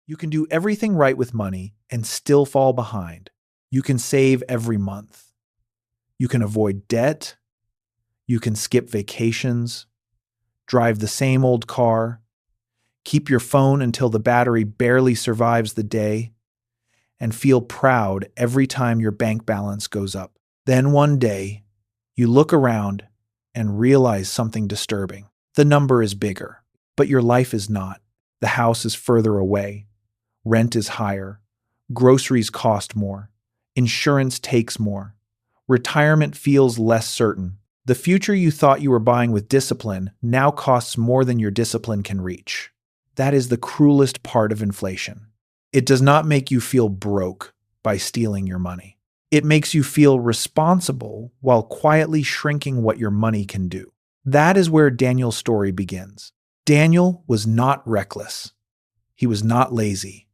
You can do everything right with money and still fall behind. You can save every month. You can avoid debt. You can skip vacations, drive the same old car, keep your phone until the battery barely survives the day, and feel proud every time your bank balance goes up. Then one day, you look around and realize something disturbing. The number is bigger, but your life is not. The house is further away. Rent is higher. Groceries cost more. Insurance takes more. Retirement feels less certain. The future you thought you were buying with discipline now costs more than your discipline can reach. That is the cruelest part of inflation. It does not make you feel broke by stealing your money. It makes you feel responsible while quietly shrinking what your money can do. That is where Daniel's story begins. Daniel was not reckless. He was not lazy.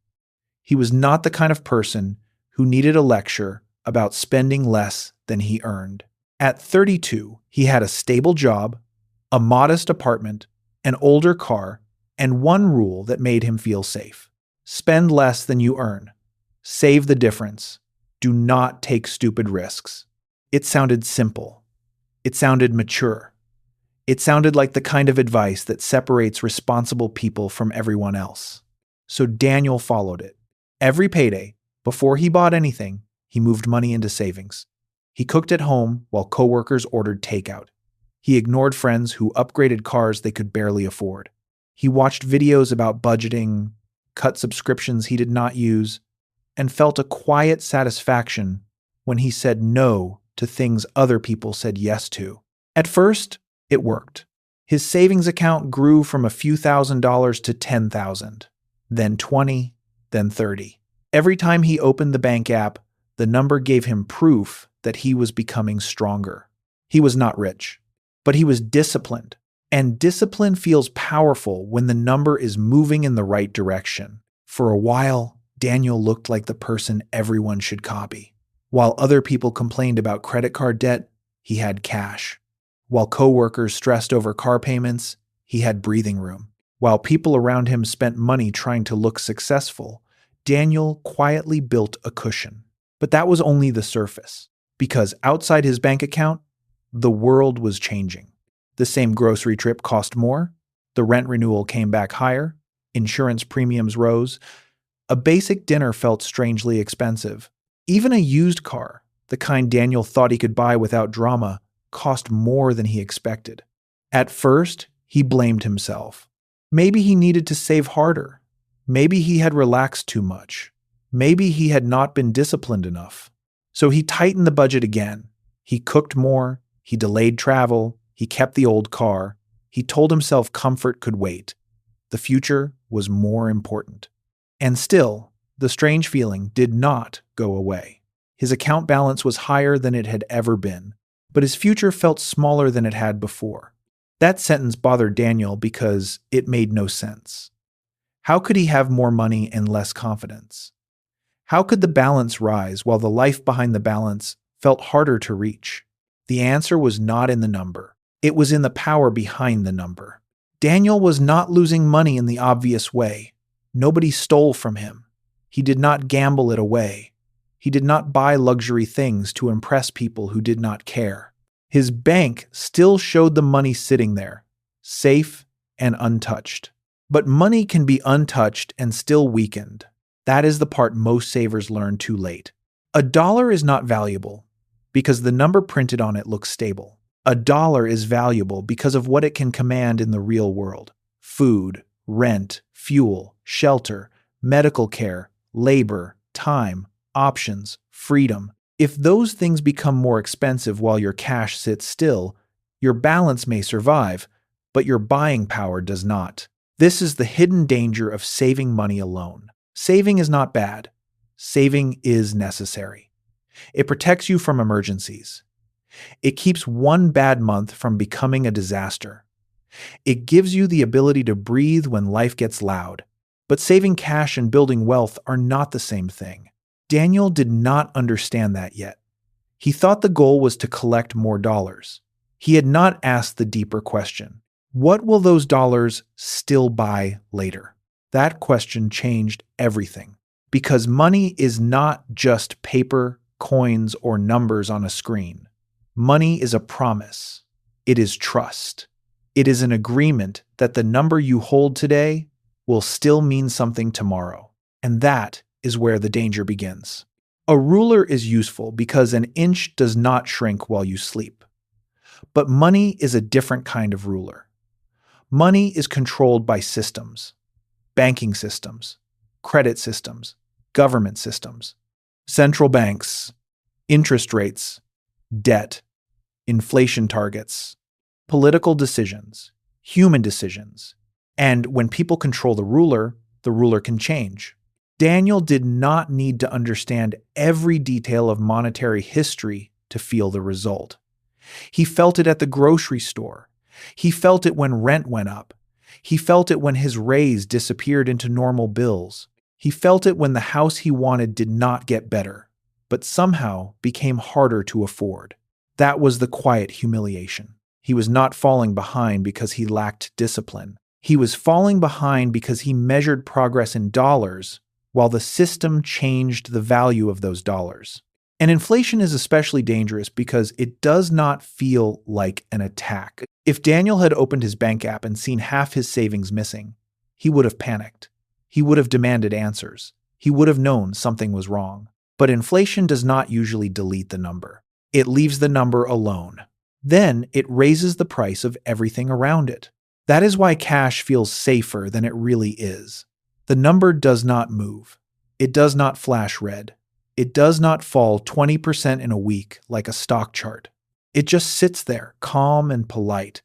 He was not the kind of person who needed a lecture about spending less than he earned. At 32, he had a stable job, a modest apartment, an older car, and one rule that made him feel safe. Spend less than you earn. Save the difference. Do not take stupid risks. It sounded simple. It sounded mature. It sounded like the kind of advice that separates responsible people from everyone else. So Daniel followed it. Every payday, before he bought anything, he moved money into savings. He cooked at home while coworkers ordered takeout. He ignored friends who upgraded cars they could barely afford. He watched videos about budgeting, cut subscriptions he did not use, and felt a quiet satisfaction when he said no to things other people said yes to. At first, it worked. His savings account grew from a few $1,000s to $10,000, then 20, then 30. Every time he opened the bank app, the number gave him proof that he was becoming stronger. He was not rich, but he was disciplined. And discipline feels powerful when the number is moving in the right direction. For a while, Daniel looked like the person everyone should copy. While other people complained about credit card debt, he had cash. While coworkers stressed over car payments, he had breathing room. While people around him spent money trying to look successful, Daniel quietly built a cushion. But that was only the surface, because outside his bank account, the world was changing. The same grocery trip cost more, the rent renewal came back higher, insurance premiums rose, a basic dinner felt strangely expensive. Even a used car, the kind Daniel thought he could buy without drama, cost more than he expected. At first, he blamed himself. Maybe he needed to save harder. Maybe he had relaxed too much. Maybe he had not been disciplined enough. So he tightened the budget again. He cooked more, he delayed travel, he kept the old car. He told himself comfort could wait. The future was more important. And still, the strange feeling did not go away. His account balance was higher than it had ever been, but his future felt smaller than it had before. That sentence bothered Daniel because it made no sense. How could he have more money and less confidence? How could the balance rise while the life behind the balance felt harder to reach? The answer was not in the number. It was in the power behind the number. Daniel was not losing money in the obvious way. Nobody stole from him. He did not gamble it away. He did not buy luxury things to impress people who did not care. His bank still showed the money sitting there, safe and untouched. But money can be untouched and still weakened. That is the part most savers learn too late. A dollar is not valuable because the number printed on it looks stable. A dollar is valuable because of what it can command in the real world. Food, rent, fuel, shelter, medical care, labor, time, options, freedom. If those things become more expensive while your cash sits still, your balance may survive, but your buying power does not. This is the hidden danger of saving money alone. Saving is not bad. Saving is necessary. It protects you from emergencies. It keeps one bad month from becoming a disaster. It gives you the ability to breathe when life gets loud. But saving cash and building wealth are not the same thing. Daniel did not understand that yet. He thought the goal was to collect more dollars. He had not asked the deeper question: what will those dollars still buy later? That question changed everything. Because money is not just paper, coins, or numbers on a screen. Money is a promise. It is trust. It is an agreement that the number you hold today will still mean something tomorrow. And that is where the danger begins. A ruler is useful because an inch does not shrink while you sleep. But money is a different kind of ruler. Money is controlled by systems, banking systems, credit systems, government systems, central banks, interest rates, debt, inflation targets, political decisions, human decisions. And when people control the ruler can change. Daniel did not need to understand every detail of monetary history to feel the result. He felt it at the grocery store. He felt it when rent went up. He felt it when his raise disappeared into normal bills. He felt it when the house he wanted did not get better, but somehow became harder to afford. That was the quiet humiliation. He was not falling behind because he lacked discipline. He was falling behind because he measured progress in dollars while the system changed the value of those dollars. And inflation is especially dangerous because it does not feel like an attack. If Daniel had opened his bank app and seen half his savings missing, he would have panicked. He would have demanded answers. He would have known something was wrong. But inflation does not usually delete the number. It leaves the number alone. Then it raises the price of everything around it. That is why cash feels safer than it really is. The number does not move. It does not flash red. It does not fall 20% in a week like a stock chart. It just sits there, calm and polite,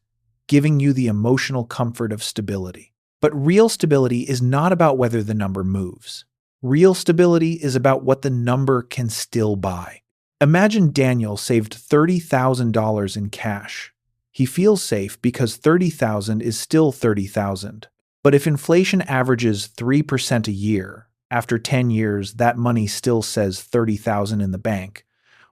giving you the emotional comfort of stability. But real stability is not about whether the number moves. Real stability is about what the number can still buy. Imagine Daniel saved $30,000 in cash. He feels safe because $30,000 is still $30,000. But if inflation averages 3% a year, after 10 years, that money still says $30,000 in the bank,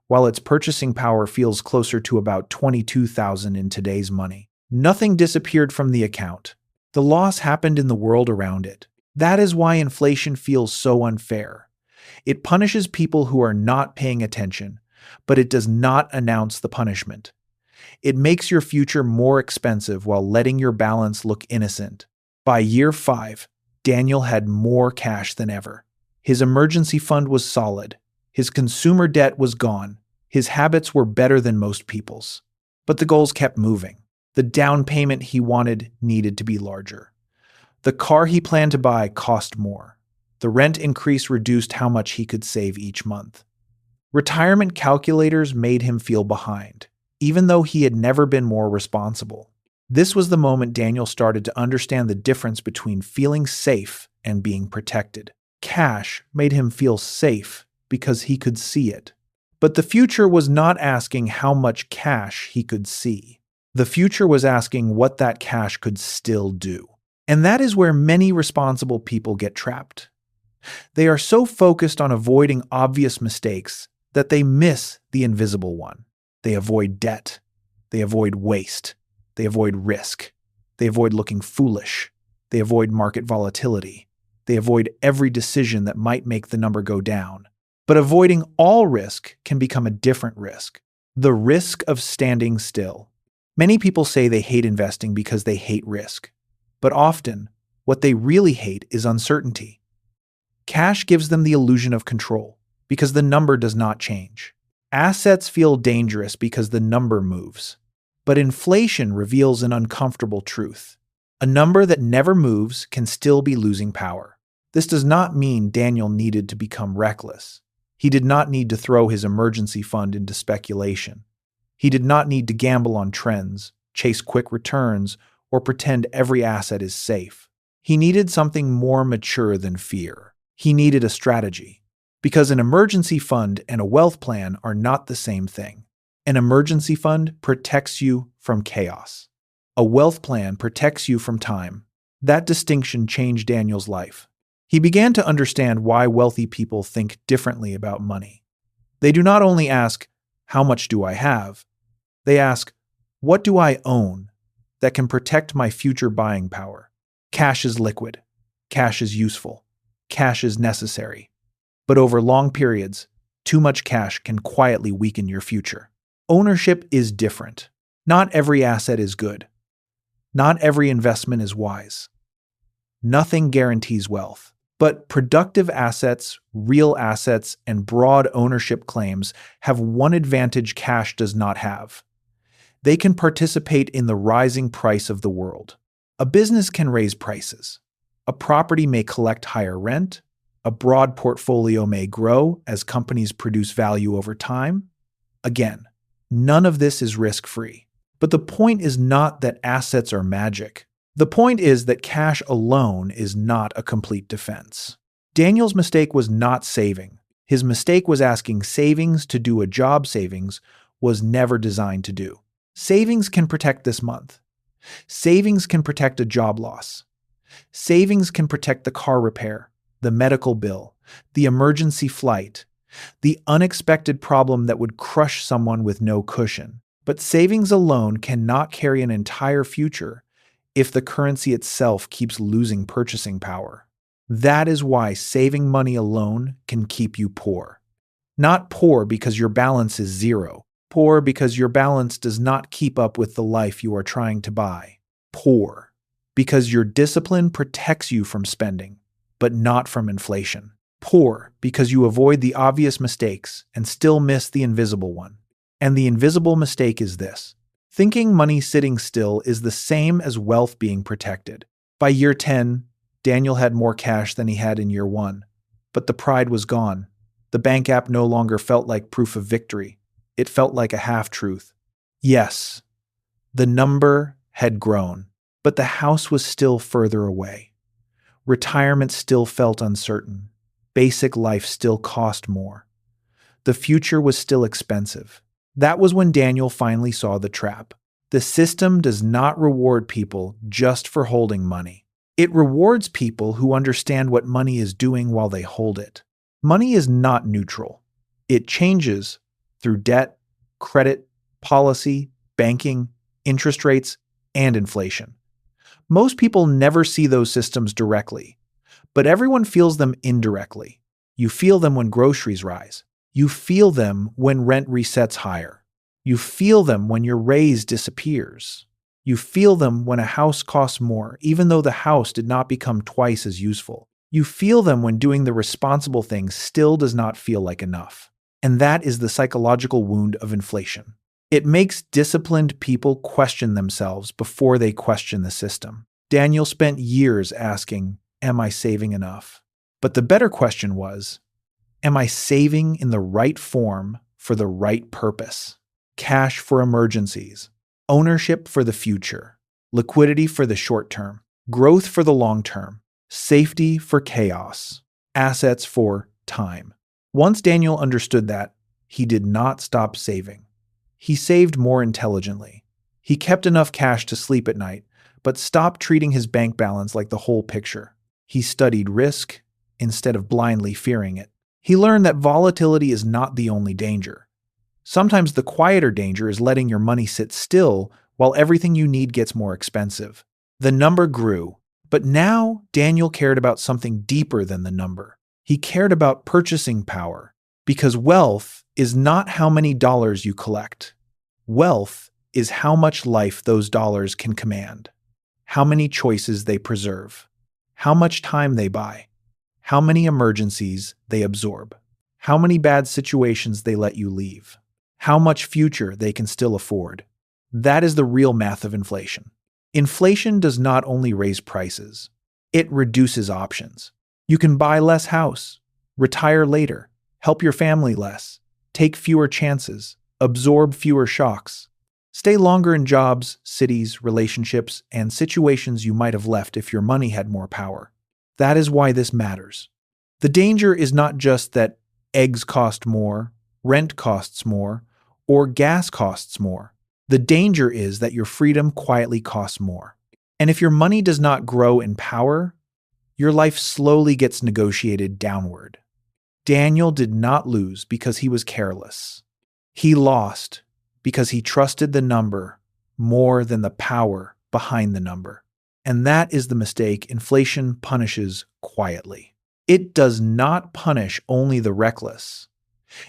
while its purchasing power feels closer to about $22,000 in today's money. Nothing disappeared from the account. The loss happened in the world around it. That is why inflation feels so unfair. It punishes people who are not paying attention, but it does not announce the punishment. It makes your future more expensive while letting your balance look innocent. By year 5, Daniel had more cash than ever. His emergency fund was solid. His consumer debt was gone. His habits were better than most people's. But the goals kept moving. The down payment he wanted needed to be larger. The car he planned to buy cost more. The rent increase reduced how much he could save each month. Retirement calculators made him feel behind, even though he had never been more responsible. This was the moment Daniel started to understand the difference between feeling safe and being protected. Cash made him feel safe because he could see it. But the future was not asking how much cash he could see. The future was asking what that cash could still do. And that is where many responsible people get trapped. They are so focused on avoiding obvious mistakes that they miss the invisible one. They avoid debt. They avoid waste. They avoid risk. They avoid looking foolish. They avoid market volatility. They avoid every decision that might make the number go down. But avoiding all risk can become a different risk. The risk of standing still. Many people say they hate investing because they hate risk. But often, what they really hate is uncertainty. Cash gives them the illusion of control because the number does not change. Assets feel dangerous because the number moves. But inflation reveals an uncomfortable truth. A number that never moves can still be losing power. This does not mean Daniel needed to become reckless. He did not need to throw his emergency fund into speculation. He did not need to gamble on trends, chase quick returns, or pretend every asset is safe. He needed something more mature than fear. He needed a strategy. Because an emergency fund and a wealth plan are not the same thing. An emergency fund protects you from chaos. A wealth plan protects you from time. That distinction changed Daniel's life. He began to understand why wealthy people think differently about money. They do not only ask, "How much do I have?" They ask, "What do I own that can protect my future buying power?" Cash is liquid. Cash is useful. Cash is necessary. But over long periods, too much cash can quietly weaken your future. Ownership is different. Not every asset is good. Not every investment is wise. Nothing guarantees wealth. But productive assets, real assets, and broad ownership claims have one advantage cash does not have. They can participate in the rising price of the world. A business can raise prices. A property may collect higher rent. A broad portfolio may grow as companies produce value over time. Again, none of this is risk-free. But the point is not that assets are magic. The point is that cash alone is not a complete defense. Daniel's mistake was not saving. His mistake was asking savings to do a job savings was never designed to do. Savings can protect this month. Savings can protect a job loss. Savings can protect the car repair, the medical bill, the emergency flight, the unexpected problem that would crush someone with no cushion. But savings alone cannot carry an entire future if the currency itself keeps losing purchasing power. That is why saving money alone can keep you poor. Not poor because your balance is zero. Poor because your balance does not keep up with the life you are trying to buy. Poor because your discipline protects you from spending, but not from inflation. Poor because you avoid the obvious mistakes and still miss the invisible one. And the invisible mistake is this: thinking money sitting still is the same as wealth being protected. By year 10, Daniel had more cash than he had in year 1. But the pride was gone. The bank app no longer felt like proof of victory. It felt like a half-truth. Yes, the number had grown, but the house was still further away. Retirement still felt uncertain. Basic life still cost more. The future was still expensive. That was when Daniel finally saw the trap. The system does not reward people just for holding money. It rewards people who understand what money is doing while they hold it. Money is not neutral. It changes through debt, credit, policy, banking, interest rates, and inflation. Most people never see those systems directly, but everyone feels them indirectly. You feel them when groceries rise. You feel them when rent resets higher. You feel them when your raise disappears. You feel them when a house costs more, even though the house did not become twice as useful. You feel them when doing the responsible thing still does not feel like enough. And that is the psychological wound of inflation. It makes disciplined people question themselves before they question the system. Daniel spent years asking, "Am I saving enough?" But the better question was, am I saving in the right form for the right purpose? Cash for emergencies, ownership for the future, liquidity for the short term, growth for the long term, safety for chaos, assets for time. Once Daniel understood that, he did not stop saving. He saved more intelligently. He kept enough cash to sleep at night, but stopped treating his bank balance like the whole picture. He studied risk instead of blindly fearing it. He learned that volatility is not the only danger. Sometimes the quieter danger is letting your money sit still while everything you need gets more expensive. The number grew, but now Daniel cared about something deeper than the number. He cared about purchasing power, because wealth is not how many dollars you collect. Wealth is how much life those dollars can command, how many choices they preserve, how much time they buy, how many emergencies they absorb, how many bad situations they let you leave, how much future they can still afford. That is the real math of inflation. Inflation does not only raise prices, it reduces options. You can buy less house, retire later, help your family less, take fewer chances, absorb fewer shocks, stay longer in jobs, cities, relationships, and situations you might have left if your money had more power. That is why this matters. The danger is not just that eggs cost more, rent costs more, or gas costs more. The danger is that your freedom quietly costs more. And if your money does not grow in power, your life slowly gets negotiated downward. Daniel did not lose because he was careless. He lost because he trusted the number more than the power behind the number. And that is the mistake inflation punishes quietly. It does not punish only the reckless.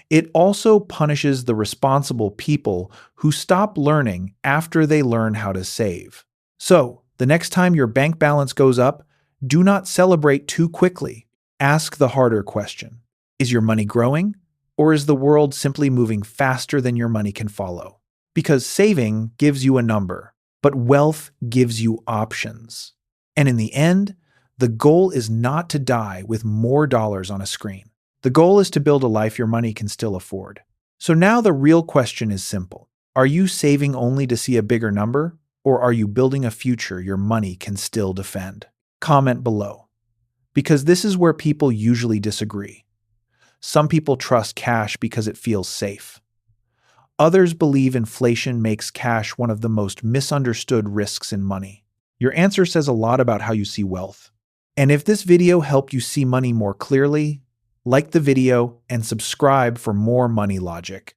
It also punishes the responsible people who stop learning after they learn how to save. So, the next time your bank balance goes up, do not celebrate too quickly. Ask the harder question. Is your money growing? Or is the world simply moving faster than your money can follow? Because saving gives you a number, but wealth gives you options. And in the end, the goal is not to die with more dollars on a screen. The goal is to build a life your money can still afford. So now the real question is simple. Are you saving only to see a bigger number, or are you building a future your money can still defend? Comment below. Because this is where people usually disagree. Some people trust cash because it feels safe. Others believe inflation makes cash one of the most misunderstood risks in money. Your answer says a lot about how you see wealth. And if this video helped you see money more clearly, like the video and subscribe for more money logic.